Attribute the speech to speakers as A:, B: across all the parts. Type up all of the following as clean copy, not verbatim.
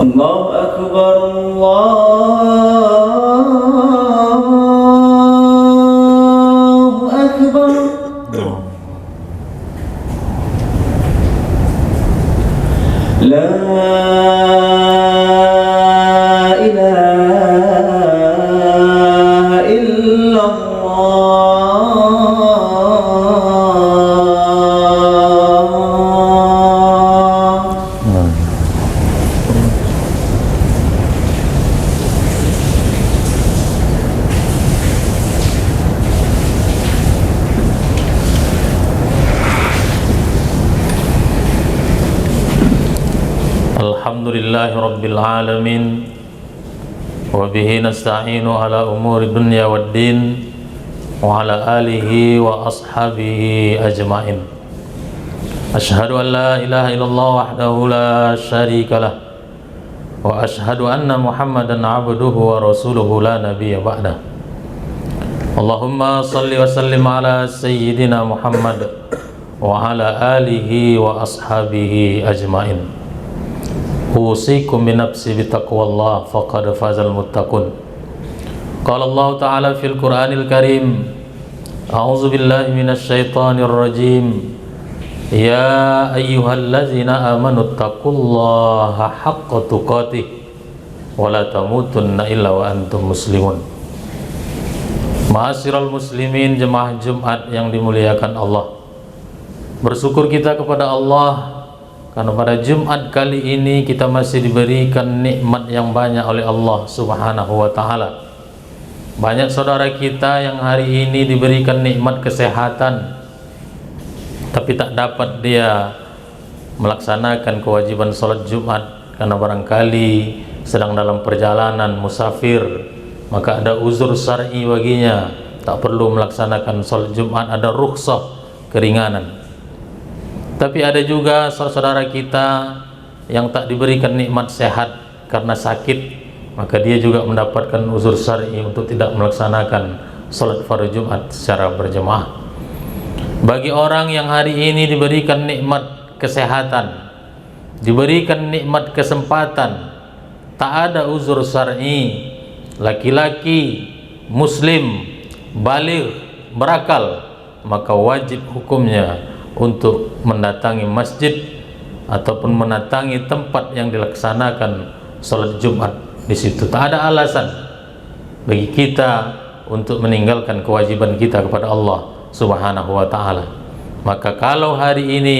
A: الله أكبر الله أكبر لا إله إلا
B: Alhamdulillahi Rabbil Alamin, wa bihi nasta'inu ala umuri dunya waddin, wa ala alihi wa ashabihi ajma'in. Ashhadu an la ilaha illallah wahdahu la syarika lah, wa ashhadu anna Muhammadan abduhu wa rasuluhu la nabiyya ba'dah. Allahumma salli wa sallim ala sayyidina Muhammad wa ala alihi wa ashabihi ajma'in. Usikum binafsi bitaqwallah faqad fazal muttaqun. Qala Allah Ta'ala fil Qur'anil Karim, a'udzu billahi minasy syaithanir rajim. Ya ayyuhallazina amanu taqullaha haqqa tuqatih wa la tamutunna illa wa antum muslimun. Ma'asyiral muslimin, jemaah Jumat yang dimuliakan Allah, bersyukur kita kepada Allah karena pada Jumat kali ini kita masih diberikan nikmat yang banyak oleh Allah Subhanahu wa Ta'ala. Banyak saudara kita yang hari ini diberikan nikmat kesehatan, tapi tak dapat dia melaksanakan kewajiban sholat Jumat karena barangkali sedang dalam perjalanan musafir, maka ada uzur syar'i baginya, tak perlu melaksanakan sholat Jumat, ada rukhsah, keringanan. Tapi ada juga saudara kita yang tak diberikan nikmat sehat karena sakit, maka dia juga mendapatkan uzur syar'i untuk tidak melaksanakan salat fardu Jumat secara berjemaah. Bagi orang yang hari ini diberikan nikmat kesehatan, diberikan nikmat kesempatan, tak ada uzur syar'i, laki-laki muslim baligh berakal, maka wajib hukumnya untuk mendatangi masjid ataupun mendatangi tempat yang dilaksanakan salat Jumat. Di situ tak ada alasan bagi kita untuk meninggalkan kewajiban kita kepada Allah Subhanahu wa Ta'ala. Maka kalau hari ini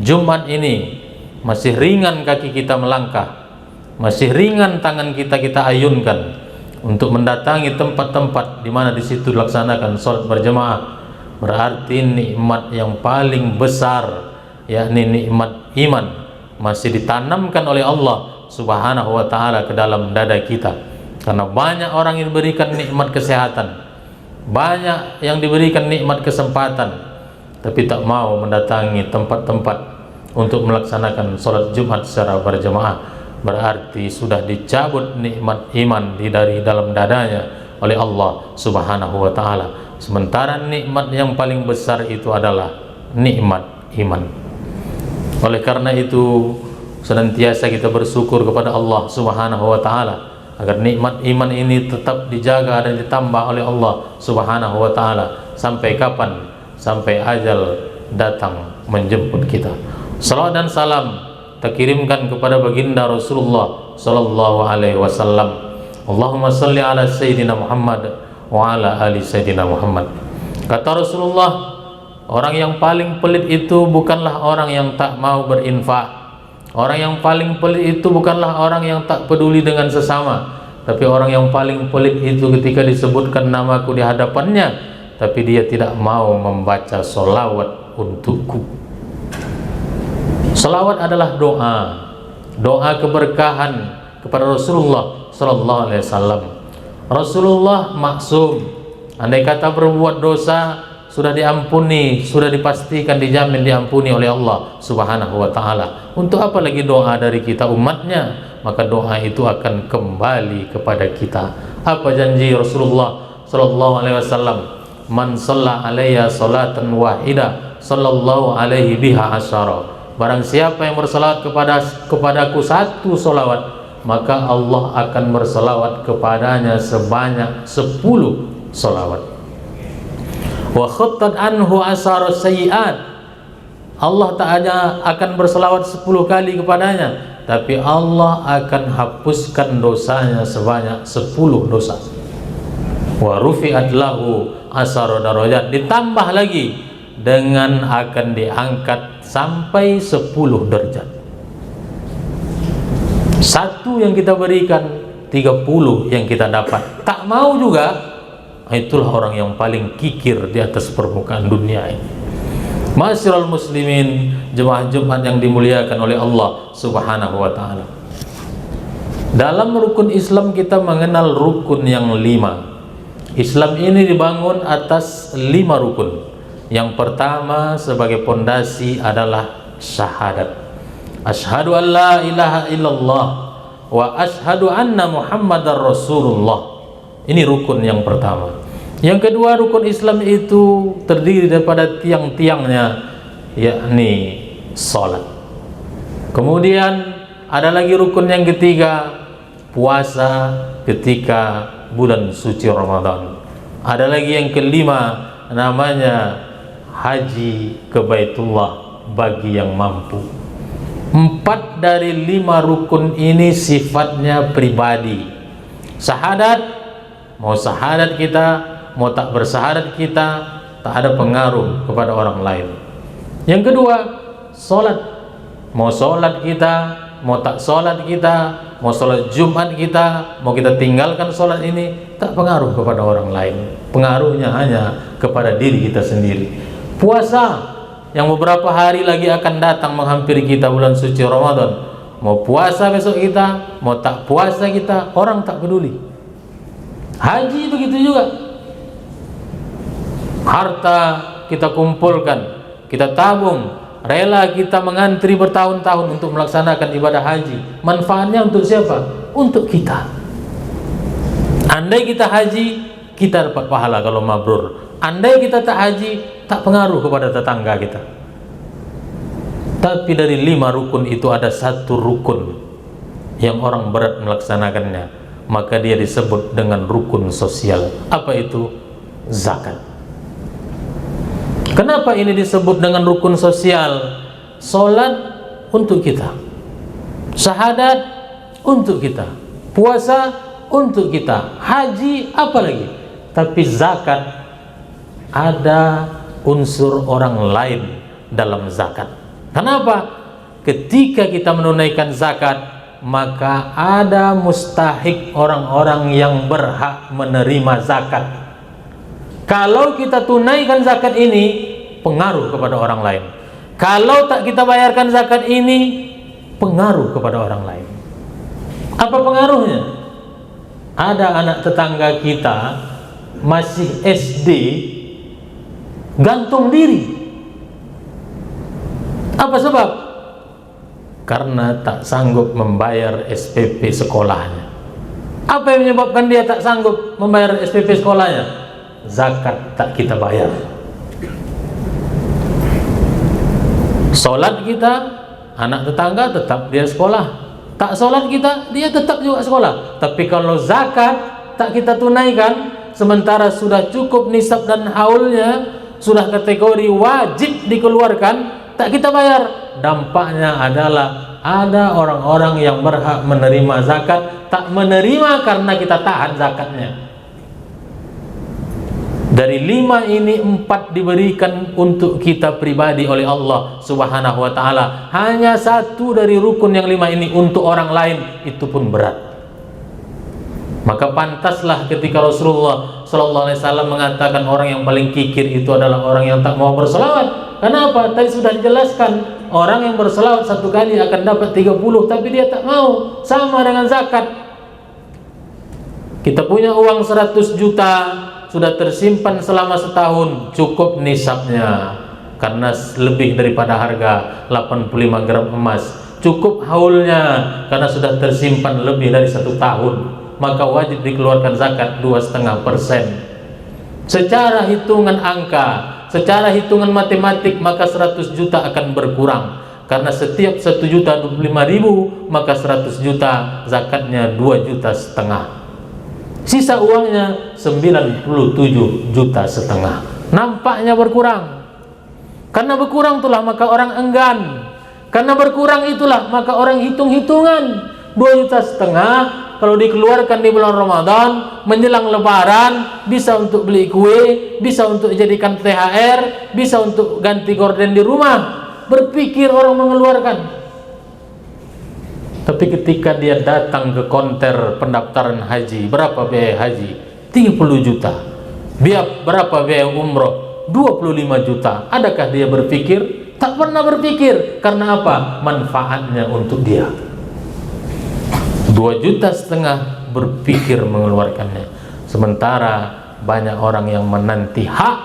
B: Jumat ini masih ringan kaki kita melangkah, masih ringan tangan kita ayunkan untuk mendatangi tempat-tempat di mana di situ dilaksanakan salat berjemaah, berarti nikmat yang paling besar, yakni nikmat iman, masih ditanamkan oleh Allah Subhanahu wa Ta'ala ke dalam dada kita. Karena banyak orang yang diberikan nikmat kesehatan, banyak yang diberikan nikmat kesempatan, tapi tak mau mendatangi tempat-tempat untuk melaksanakan sholat Jumat secara berjemaah, berarti sudah dicabut nikmat iman dari dalam dadanya oleh Allah Subhanahu wa Ta'ala. Sementara nikmat yang paling besar itu adalah nikmat iman. Oleh karena itu senantiasa kita bersyukur kepada Allah Subhanahu wa Ta'ala agar nikmat iman ini tetap dijaga dan ditambah oleh Allah Subhanahu wa Ta'ala. Sampai kapan? Sampai ajal datang menjemput kita. Salawat dan salam terkirimkan kepada baginda Rasulullah sallallahu alaihi wasallam. Allahumma salli ala sayyidina Muhammad wa ala ali sayyidina Muhammad. Kata Rasulullah, orang yang paling pelit itu bukanlah orang yang tak mau berinfak. Orang yang paling pelit itu bukanlah orang yang tak peduli dengan sesama, tapi orang yang paling pelit itu ketika disebutkan namaku di hadapannya, tapi dia tidak mau membaca sholawat untukku. Sholawat adalah doa, doa keberkahan kepada Rasulullah sallallahu alaihi wasallam. Rasulullah maksum, andai kata berbuat dosa sudah diampuni, sudah dipastikan dijamin diampuni oleh Allah Subhanahu wa Ta'ala. Untuk apa lagi doa dari kita umatnya? Maka doa itu akan kembali kepada kita. Apa janji Rasulullah sallallahu alaihi wasallam? Man shalla alayya salatan wahida sallallahu alaihi biha asyara. Barang siapa yang bersalat kepadaku satu solawat, maka Allah akan berselawat kepadanya sebanyak 10 selawat. Wa khattat anhu asar sayyi'at, Allah Ta'ala akan berselawat 10 kali kepadanya, tapi Allah akan hapuskan dosanya sebanyak 10 dosa. Wa rufi'at lahu asar darajat, ditambah lagi dengan akan diangkat sampai 10 derajat. Satu yang kita berikan, 30 yang kita dapat. Tak mau juga, itulah orang yang paling kikir di atas permukaan dunia ini. Ma'asyiral muslimin, jemaah Jumat yang dimuliakan oleh Allah Subhanahu wa ta'ala. Dalam rukun Islam kita mengenal rukun yang 5. Islam ini dibangun atas 5 rukun. Yang pertama sebagai pondasi adalah syahadat. Asyhadu an la ilaha illallah wa asyhadu anna Muhammadar Rasulullah. Ini rukun yang pertama. Yang kedua, rukun Islam itu terdiri daripada tiang-tiangnya, yakni salat. Kemudian ada lagi rukun yang ketiga, puasa ketika bulan suci Ramadan. Ada lagi yang kelima, namanya haji ke Baitullah bagi yang mampu. 4 dari 5 rukun ini sifatnya pribadi. Syahadat, mau syahadat kita, mau tak bersyahadat kita, tak ada pengaruh kepada orang lain. Yang kedua, sholat. Mau sholat kita, mau tak sholat kita, mau sholat Jumat kita, mau kita tinggalkan sholat ini, tak pengaruh kepada orang lain. Pengaruhnya hanya kepada diri kita sendiri. Puasa, yang beberapa hari lagi akan datang menghampiri kita bulan suci Ramadan. Mau puasa besok kita, mau tak puasa kita, orang tak peduli. Haji begitu juga. Harta kita kumpulkan, kita tabung, rela kita mengantri bertahun-tahun untuk melaksanakan ibadah haji. Manfaatnya untuk siapa? Untuk kita. Andai kita haji, kita dapat pahala kalau mabrur. Andai kita tak haji, tak pengaruh kepada tetangga kita. Tapi dari 5 rukun itu ada 1 rukun yang orang berat melaksanakannya, maka dia disebut dengan rukun sosial. Apa itu? Zakat. Kenapa ini disebut dengan rukun sosial? Salat untuk kita, syahadat untuk kita, puasa untuk kita, haji apalagi. Tapi zakat, ada unsur orang lain dalam zakat. Kenapa? Ketika kita menunaikan zakat, maka ada mustahik orang-orang yang berhak menerima zakat. Kalau kita tunaikan zakat ini, pengaruh kepada orang lain. Kalau tak kita bayarkan zakat ini, pengaruh kepada orang lain. Apa pengaruhnya? Ada anak tetangga kita masih SD, gantung diri. Apa sebab? Karena tak sanggup membayar SPP sekolahnya. Apa yang menyebabkan dia tak sanggup membayar SPP sekolahnya? Zakat tak kita bayar. Solat kita, anak tetangga tetap dia sekolah. Tak solat kita, dia tetap juga sekolah. Tapi kalau zakat tak kita tunaikan, sementara sudah cukup nisab dan haulnya, sudah kategori wajib dikeluarkan, tak kita bayar. Dampaknya adalah ada orang-orang yang berhak menerima zakat, tak menerima karena kita tahan zakatnya. Dari 5 ini 4 diberikan untuk kita pribadi oleh Allah Subhanahu wa ta'ala. Hanya 1 dari rukun yang 5 ini untuk orang lain, itu pun berat. Maka pantaslah ketika Rasulullah SAW mengatakan orang yang paling kikir itu adalah orang yang tak mau berselawat. Kenapa? Tadi sudah dijelaskan, orang yang berselawat 1 kali akan dapat 30, tapi dia tak mau. Sama dengan zakat. Kita punya uang 100 juta, sudah tersimpan selama setahun, cukup nisabnya karena lebih daripada harga 85 gram emas. Cukup haulnya karena sudah tersimpan lebih dari 1 tahun, maka wajib dikeluarkan zakat 2,5%. Secara hitungan angka, secara hitungan matematik, maka 100 juta akan berkurang. Karena setiap 1.025.000 maka 100 juta zakatnya 2,5 juta. Sisa uangnya 97,5 juta. Nampaknya berkurang. Karena berkurang itulah maka orang enggan. Karena berkurang itulah maka orang hitung-hitungan. 2,5 juta kalau dikeluarkan di bulan Ramadan menjelang Lebaran, bisa untuk beli kue, bisa untuk jadikan THR, bisa untuk ganti gorden di rumah. Berpikir orang mengeluarkan. Tapi ketika dia datang ke konter pendaftaran haji, berapa biaya haji? 30 juta. Berapa biaya umroh? 25 juta. Adakah dia berpikir? Tak pernah berpikir. Karena apa? Manfaatnya untuk dia. 2,5 juta berpikir mengeluarkannya. Sementara banyak orang yang menanti hak.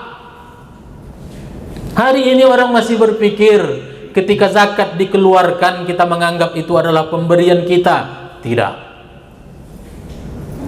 B: Hari ini orang masih berpikir ketika zakat dikeluarkan kita menganggap itu adalah pemberian kita. Tidak.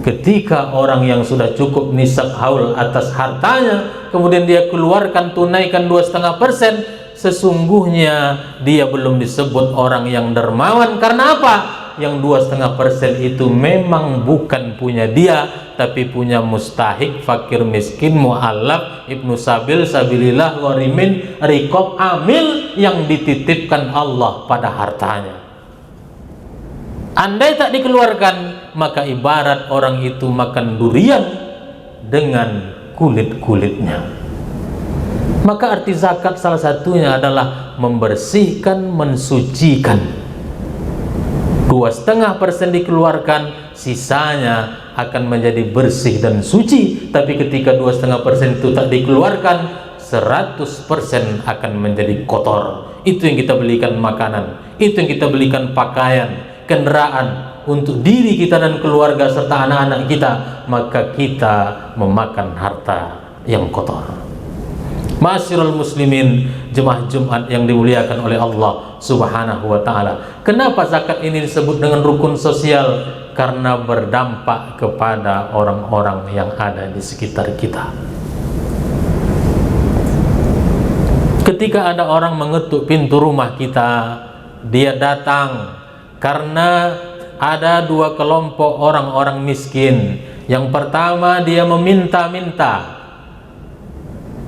B: Ketika orang yang sudah cukup nisab haul atas hartanya kemudian dia keluarkan, tunaikan 2,5%, sesungguhnya dia belum disebut orang yang dermawan. Karena apa? Yang 2,5% itu memang bukan punya dia, tapi punya mustahik, fakir, miskin, mu'allaf, ibnu sabil, sabilillah, gharimin, rikob, amil yang dititipkan Allah pada hartanya. Andai tak dikeluarkan, maka ibarat orang itu makan durian dengan kulit-kulitnya. Maka arti zakat salah satunya adalah membersihkan, mensucikan. 2,5% dikeluarkan, sisanya akan menjadi bersih dan suci. Tapi ketika 2,5% itu tak dikeluarkan, 100% akan menjadi kotor. Itu yang kita belikan makanan, itu yang kita belikan pakaian, kendaraan untuk diri kita dan keluarga serta anak-anak kita, maka kita memakan harta yang kotor. Ma'asyiral muslimin, jemaah Jumat yang dimuliakan oleh Allah Subhanahu wa ta'ala. Kenapa zakat ini disebut dengan rukun sosial? Karena berdampak kepada orang-orang yang ada di sekitar kita. Ketika ada orang mengetuk pintu rumah kita, dia datang karena ada dua kelompok orang-orang miskin. Yang pertama, dia meminta-minta.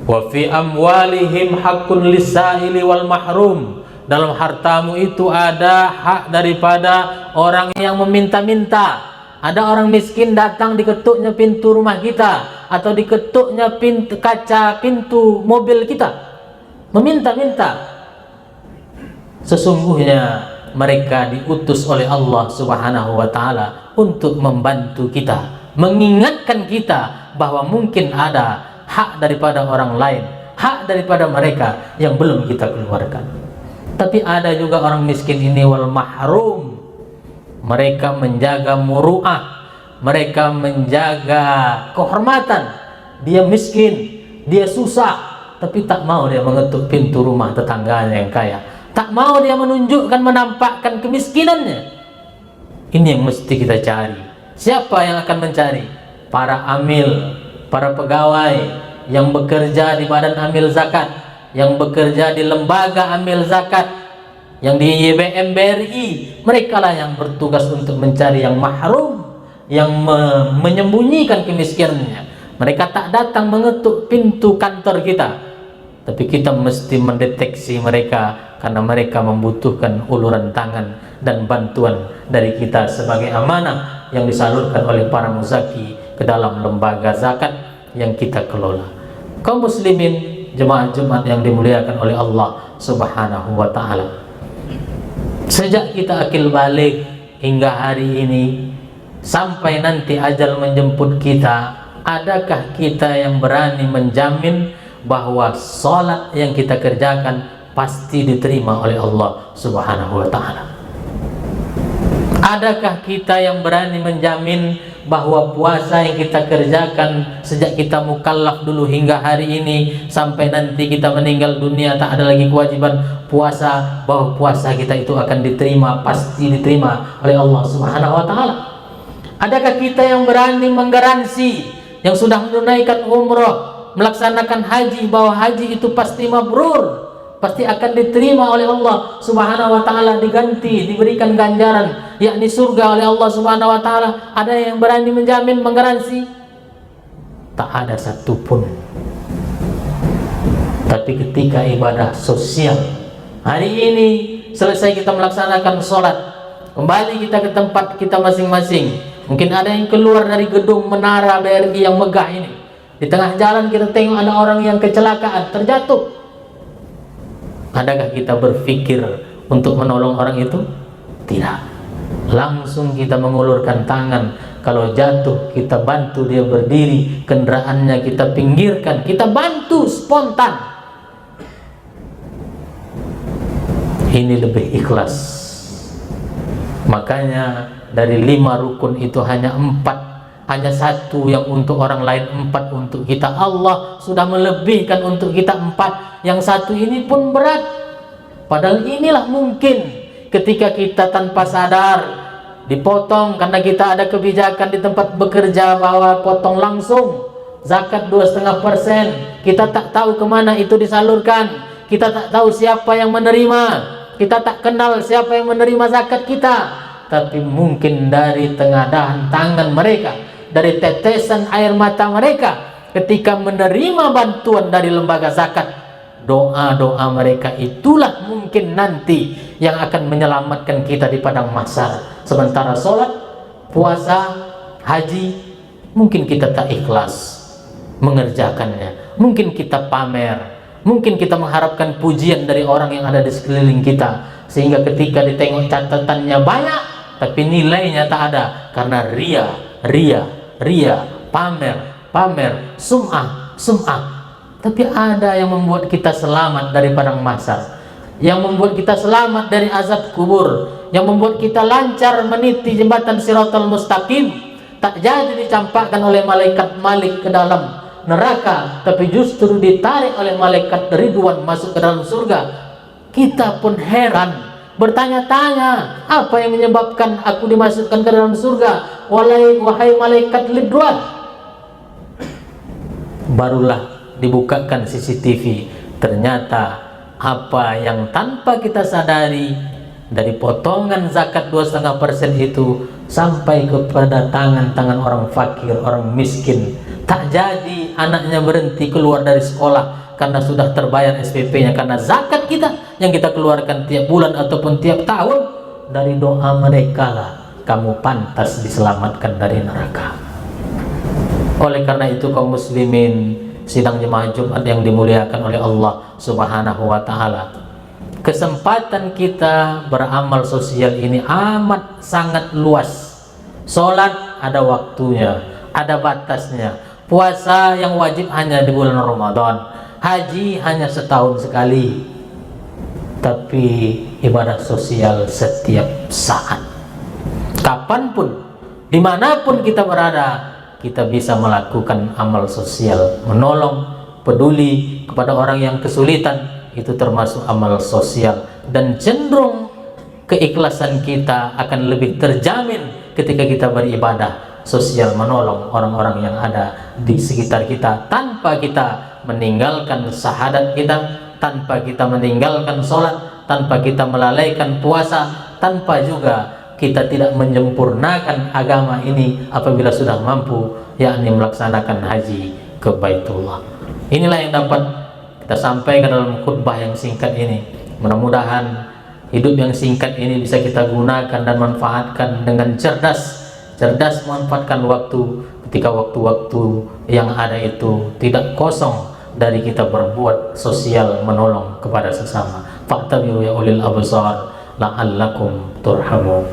B: Wa fi amwalihim haqqun lis-sa'ili wal mahrum. Dalam hartamu itu ada hak daripada orang yang meminta-minta. Ada orang miskin datang, diketuknya pintu rumah kita atau diketuknya kaca pintu mobil kita, meminta-minta. Sesungguhnya mereka diutus oleh Allah Subhanahu wa ta'ala untuk membantu kita, mengingatkan kita bahwa mungkin ada hak daripada orang lain, hak daripada mereka yang belum kita keluarkan. Tapi ada juga orang miskin ini wal mahrum. Mereka menjaga muru'ah, mereka menjaga kehormatan. Dia miskin, dia susah, tapi tak mau dia mengetuk pintu rumah tetangganya yang kaya. Tak mau dia menunjukkan, menampakkan kemiskinannya. Ini yang mesti kita cari. Siapa yang akan mencari? Para amil, para pegawai yang bekerja di badan amil zakat, yang bekerja di lembaga amil zakat, yang di YBM BRI. Mereka lah yang bertugas untuk mencari yang mahrum, yang menyembunyikan kemiskinannya. Mereka tak datang mengetuk pintu kantor kita, tapi kita mesti mendeteksi mereka karena mereka membutuhkan uluran tangan dan bantuan dari kita sebagai amanah yang disalurkan oleh para muzaki ke dalam lembaga zakat yang kita kelola. Kaum muslimin, jemaah Jumat yang dimuliakan oleh Allah Subhanahu wa ta'ala, sejak kita akil balik hingga hari ini sampai nanti ajal menjemput kita, adakah kita yang berani menjamin bahwa sholat yang kita kerjakan pasti diterima oleh Allah Subhanahu wa ta'ala? Adakah kita yang berani menjamin bahwa puasa yang kita kerjakan sejak kita mukallaf dulu hingga hari ini sampai nanti kita meninggal dunia tak ada lagi kewajiban puasa, bahwa puasa kita itu akan diterima, pasti diterima oleh Allah Subhanahu wa ta'ala? Adakah kita yang berani menggaransi yang sudah menunaikan umroh, melaksanakan haji, bahwa haji itu pasti mabrur, pasti akan diterima oleh Allah Subhanahu wa taala, diganti, diberikan ganjaran yakni surga oleh Allah Subhanahu wa taala. Ada yang berani menjamin, menggaransi? Tak ada satupun. Tapi ketika ibadah sosial, hari ini selesai kita melaksanakan sholat, kembali kita ke tempat kita masing-masing. Mungkin ada yang keluar dari gedung menara BRI yang megah ini, di tengah jalan kita tengok ada orang yang kecelakaan, terjatuh. Adakah kita berpikir untuk menolong orang itu? Tidak. Langsung kita mengulurkan tangan. Kalau jatuh kita bantu dia berdiri, kendaraannya kita pinggirkan, kita bantu spontan. Ini lebih ikhlas. Makanya dari 5 rukun itu hanya 4, hanya 1 yang untuk orang lain, 4 untuk kita. Allah sudah melebihkan untuk kita 4. Yang 1 ini pun berat. Padahal inilah mungkin ketika kita tanpa sadar dipotong karena kita ada kebijakan di tempat bekerja bahwa potong langsung zakat 2,5%. Kita tak tahu kemana itu disalurkan. Kita tak tahu siapa yang menerima. Kita tak kenal siapa yang menerima zakat kita. Tapi mungkin dari tengadahan tangan mereka, dari tetesan air mata mereka ketika menerima bantuan dari lembaga zakat, doa-doa mereka itulah mungkin nanti yang akan menyelamatkan kita di padang mahsyar. Sementara sholat, puasa, haji, mungkin kita tak ikhlas mengerjakannya, mungkin kita pamer, mungkin kita mengharapkan pujian dari orang yang ada di sekeliling kita, sehingga ketika ditengok catatannya banyak tapi nilainya tak ada karena ria, pamer, sum'ah. Tapi ada yang membuat kita selamat dari padang mahsyar, yang membuat kita selamat dari azab kubur, yang membuat kita lancar meniti jembatan Siratal Mustaqim, tak jadi dicampakkan oleh malaikat Malik ke dalam neraka, tapi justru ditarik oleh malaikat Ridwan masuk ke dalam surga. Kita pun heran, bertanya-tanya, apa yang menyebabkan aku dimasukkan ke dalam surga, wahai malaikat Ridwan? Barulah dibukakan CCTV, ternyata apa yang tanpa kita sadari, dari potongan zakat 2,5% itu sampai kepada tangan-tangan orang fakir, orang miskin. Tak jadi anaknya berhenti keluar dari sekolah karena sudah terbayar SPP-nya, karena zakat kita yang kita keluarkan tiap bulan ataupun tiap tahun. Dari doa mereka lah kamu pantas diselamatkan dari neraka. Oleh karena itu kaum muslimin, sidang jemaah Jumat yang dimuliakan oleh Allah Subhanahu wa taala, kesempatan kita beramal sosial ini amat sangat luas. Salat ada waktunya, ada batasnya. Puasa yang wajib hanya di bulan Ramadan, haji hanya setahun sekali. Tapi ibadah sosial setiap saat, kapanpun, dimanapun kita berada, kita bisa melakukan amal sosial, menolong, peduli kepada orang yang kesulitan, itu termasuk amal sosial. Dan cenderung keikhlasan kita akan lebih terjamin ketika kita beribadah sosial, menolong orang-orang yang ada di sekitar kita, tanpa kita meninggalkan syahadat kita, tanpa kita meninggalkan sholat, tanpa kita melalaikan puasa, tanpa juga kita tidak menyempurnakan agama ini apabila sudah mampu, yakni melaksanakan haji ke Baitullah. Inilah yang dapat kita sampaikan dalam khutbah yang singkat ini. Mudah-mudahan hidup yang singkat ini bisa kita gunakan dan manfaatkan dengan cerdas memanfaatkan waktu, ketika waktu-waktu yang ada itu tidak kosong dari kita berbuat sosial, menolong kepada sesama. Fa'tabiru ya ulil absar la'allakum turhamun.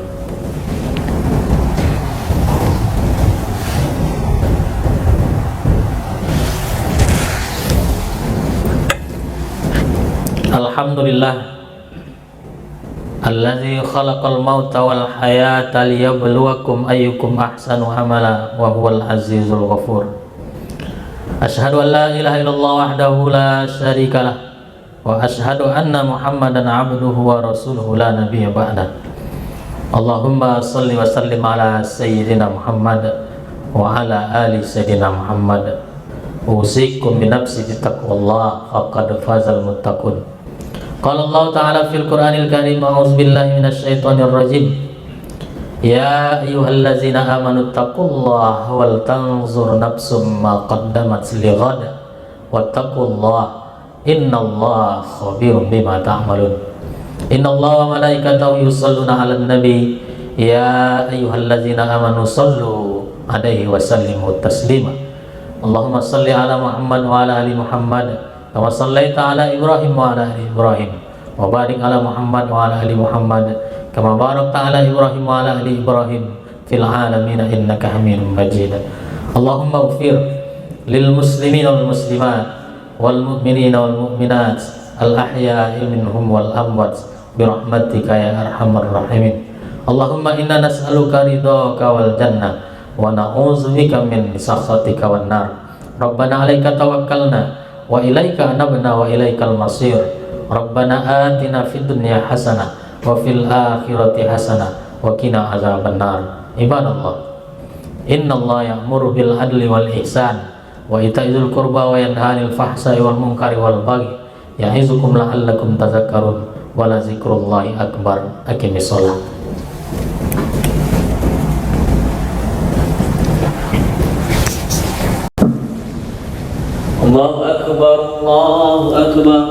B: Alhamdulillah allazi khalaqal mauta wal hayata liyabluwakum ayyukum ahsanu amala wa huwal azizul ghafur. Asyhadu an la ilaha illallah wahdahu la syarikalah wa asyhadu anna Muhammadan abduhu wa rasuluhu la nabiyya ba'da. Allahumma salli wa sallim ala sayyidina Muhammad wa ala ali sayyidina Muhammad. Usikum bi nafsi bi taqwallah faqad fazal muttaqun. Qala Allah Ta'ala fil Qur'anil Karim, a'udzu billahi minasyaitonir rajim. Ya ayyuhallazina amanu taqullaha wal tanzur nafsum ma qaddamat lighad wattaqullaha innallaha khabirum bima ta'malun. Innallaha wa malaikatahu yusholluna 'alan nabi ya ayyuhallazina amanu shallu 'alaihi wa sallimu taslima. Allahumma shalli 'ala Muhammad wa 'ala ali Muhammad kama shallaita 'ala Ibrahim wa 'ala ali Ibrahim wa barik 'ala Muhammad wa 'ala ali Muhammad kama barakta 'ala Ibrahim wa 'ala ali Ibrahim fil 'alamin innaka Hamidum Majid. Allahumma ighfir lil muslimina wal muslimat wal mu'minina wal mu'minat al ahya'i minhum wal amwat bi rahmatika ya arhamar rahimin. Allahumma inna nas'aluka ridhaka wal jannah wa na'udzubika min sakhatika wan nar. Rabbana 'alaika tawakkalna wa ilaika anabna wa ilaikal masir. Rabbana atina fid dunya hasanah wa fil akhirati hasanah wa qina azabannar. Ibadallah, innallaha ya'muru bil adli wal ihsan wa ita'izul qurba wa yanha 'anil fahsai wal munkari wal baghi ya'izukum la'allakum tadhakkarun wa la zikrullahi akbar. Aqimis shalah.
A: Allahu akbar, Allahu akbar.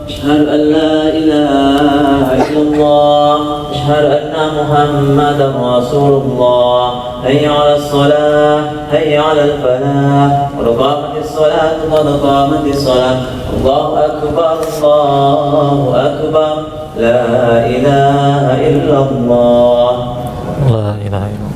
A: Asyhadu an la ilaha illallah, asyhadu anna Muhammadar Rasulullah. Hayya 'alas shalah, hayya 'alal falah. Qad qamatis shalah, qad qamatis shalah. Allahu akbar, Allahu akbar. La ilaha illallah.
B: La ilaha illallah.